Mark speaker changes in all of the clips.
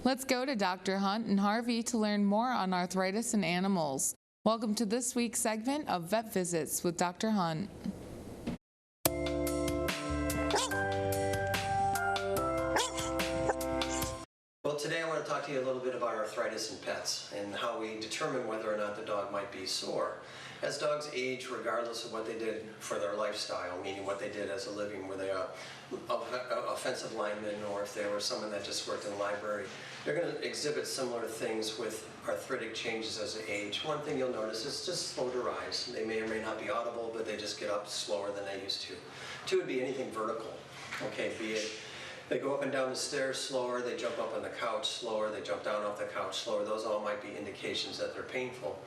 Speaker 1: Let's go to Dr. Hunt and Harvey to learn more on arthritis in animals. Welcome to this week's segment of Vet Visits with Dr. Hunt.
Speaker 2: Well, today I want to talk to you a little bit about arthritis in pets and how we determine whether or not the dog might be sore. As dogs age, regardless of what they did for their lifestyle, meaning what they did as a living, were they a offensive lineman or if they were someone that just worked in the library, they're going to exhibit similar things with arthritic changes as they age. One thing you'll notice is just slow to rise. They may or may not be audible, but they just get up slower than they used to. Two would be anything vertical. Okay, be it they go up and down the stairs slower, they jump up on the couch slower, they jump down off the couch slower. Those all might be indications that they're painful.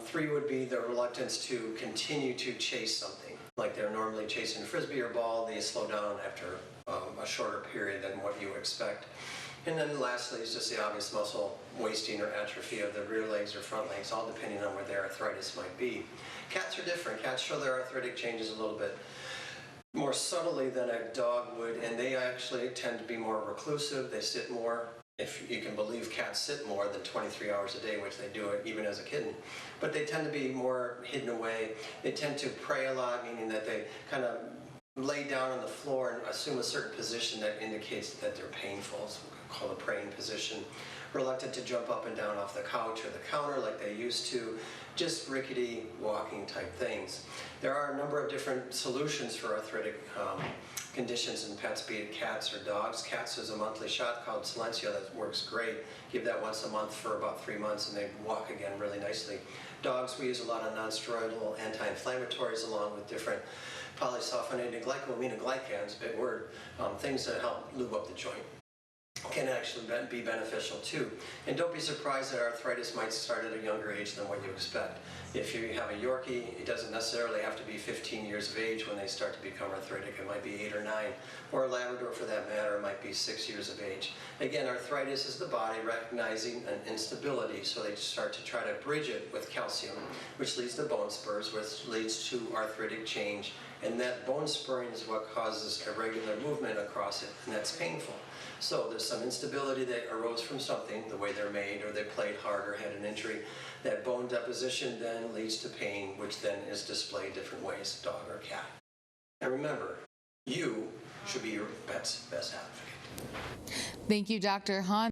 Speaker 2: Three would be the reluctance to continue to chase something. Like they're normally chasing a frisbee or ball, they slow down after a shorter period than what you expect. And then lastly is just the obvious muscle wasting or atrophy of the rear legs or front legs, all depending on where their arthritis might be. Cats are different. Cats show their arthritic changes a little bit more subtly than a dog would, and they actually tend to be more reclusive. They sit more. If you can believe cats sit more than 23 hours a day, which they do it even as a kitten. But they tend to be more hidden away. They tend to pray a lot, meaning that they kind of lay down on the floor and assume a certain position that indicates that they're painful. It's called a praying position. Reluctant to jump up and down off the couch or the counter like they used to. Just rickety walking type things. There are a number of different solutions for arthritic conditions in pets, be it cats or dogs. Cats is a monthly shot called Silencio that works great. Give that once a month for about 3 months and they walk again really nicely. Dogs, we use a lot of non-steroidal anti-inflammatories along with different polysulfonated glycosaminoglycans, big word, things that help lube up the joint. Can actually be beneficial too. And don't be surprised that arthritis might start at a younger age than what you expect. If you have a Yorkie, it doesn't necessarily have to be 15 years of age when they start to become arthritic. It might be 8 or 9, or a Labrador for that matter, it might be 6 years of age. Again, arthritis is the body recognizing an instability, so they start to try to bridge it with calcium, which leads to bone spurs, which leads to arthritic change. And that bone spurring is what causes irregular movement across it, and that's painful. So there's some instability that arose from something, the way they're made, or they played hard or had an injury. That bone deposition then leads to pain, which then is displayed different ways, dog or cat. And remember, you should be your pet's best advocate.
Speaker 1: Thank you, Dr. Hunt.